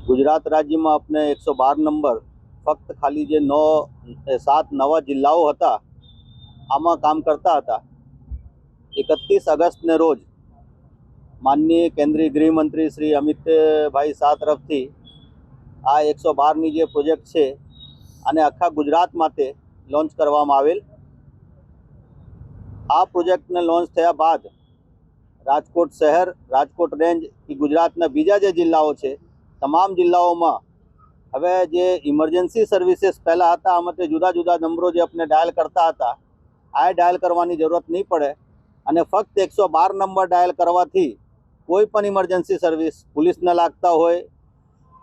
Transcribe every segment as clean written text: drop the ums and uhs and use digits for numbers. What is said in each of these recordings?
गुजरात राज्य में अपने 112 नंबर फक्त खाली जे 7 नवा जिल्लाओं हता आमा काम करता था। 31 अगस्त ने रोज माननीय केंद्रीय गृहमंत्री श्री अमित भाई शाह तरफथी आ 112 नी जे प्रोजेक्ट छे आने आखा गुजरात माटे लॉन्च करवामां आवेल। आ प्रोजेक्ट ने लॉन्च थया बाद राजकोट शहर, राजकोट रेंज की गुजरातना बीजा जे जिल्लाओ छे तमाम जिल्लाओं में हवे जे इमरजन्सी सर्विसेस पहला हता आमाटे जुदा जुदा नंबरों जे अपने डायल करता हता आ डायल करवानी जरूरत नहीं पड़े अने फक्त 112 नंबर डायल करवाथी कोई पण इमरजन्सी सर्विस पुलिस ने लागता होय,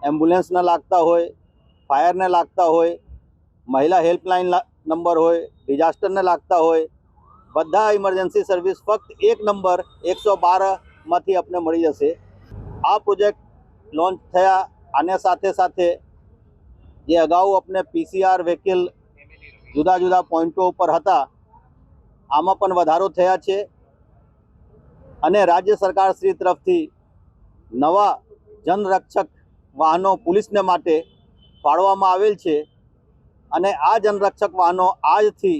एम्बुलेंस ने लागता होय, फायर ने लागता होय, महिला हेल्पलाइन नंबर होय, डिजास्टर ने लागता होय, बधा इमरजन्सी सर्विस फक्त एक नंबर 112 मांथी अपने मળી जशे। आ प्रोजेक्ट लॉन्च थया आने साथे साथे जे अगाऊ अपने पीसीआर व्हीकल जुदा जुदा पॉइंटों पर हता आमां पण वधारो थया छे अने राज्य सरकार श्री तरफथी नवा जनरक्षक वाहनों पुलिसने माटे फाळवामां आवेल छे अने आ जनरक्षक वाहनों आजथी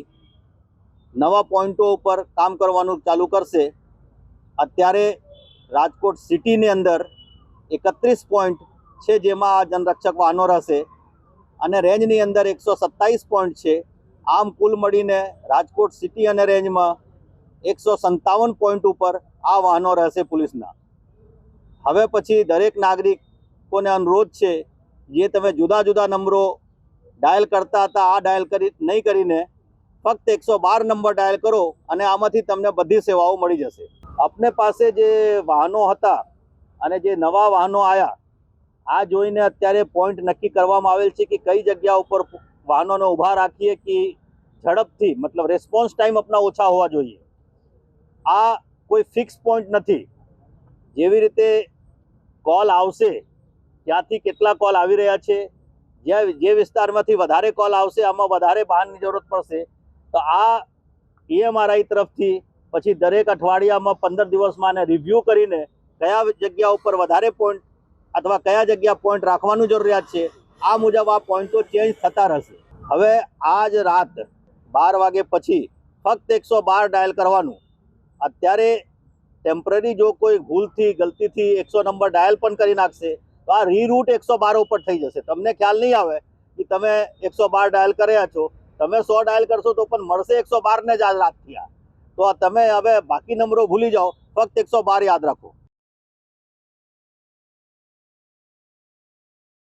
नवा पॉइंटों पर काम करवानुं चालू करशे। अत्यारे राजकोट सिटी ने अंदर 31 पॉइंट छे जेमां आ जनरक्षक वाहनों रहेशे अने रेंज नी अंदर 127 पॉइंट छे। आम कुल मळीने राजकोट सिटी अने रेंज में 157 पॉइंट पर आ वाहनों रहेशे पुलिसना। हवे पछी दरेक नागरिकोने अनुरोध छे जे तमे जुदा जुदा नंबरों डायल करता हता आ डायल नहीं करीने फक्त 112 नंबर डायल करो अने आमांथी तमने बधी सेवाओं मળી जशे। अपने पासे जे वाहनों हता अने जे नवा वाहनों आया आ जोईने अत्यारे पॉइंट नक्की करवामां आवेल छे कि कई जग्याओं पर वाहनों ऊभा राखीए कि झड़पथी मतलब रेस्पोन्स टाइम अपना ओछा होवा जोईए। आ कोई फिक्स पॉइंट नथी। जेवी रीते कॉल आवशे त्याथी केटला कॉल आवी रह्या छे जे विस्तारमांथी वधारे कॉल आवशे आमां वधारे वाहननी जरूरत पड़शे तो आ EMRI तरफथी पछी दरेक अठवाडियामां 15 दिवसमां रिव्यू करीने कया जग्याओ पर वधारे पॉइंट अथवा कया जग्या पॉइंट राखवानुं जरूरियात छे आ मुजब आ पॉइंटो चेन्ज थता रहेशे। हवे आज रात 12 वागे पछी फक्त 112 डायल करवानुं। अत्यारे टेम्पररी जो कोई भूलथी गलतीथी 100 नंबर डायल पण करी नाखशे तो आ रीरूट 112 पर थई जशे। तमने ख्याल नहीं आवे कि तमे 112 डायल कर्या छो, तमे 100 डायल करशो तो पण मळशे 112 ने ज रात थया। तो तमे हवे बाकी नंबरो भूली जाओ, फक्त 112 याद राखो।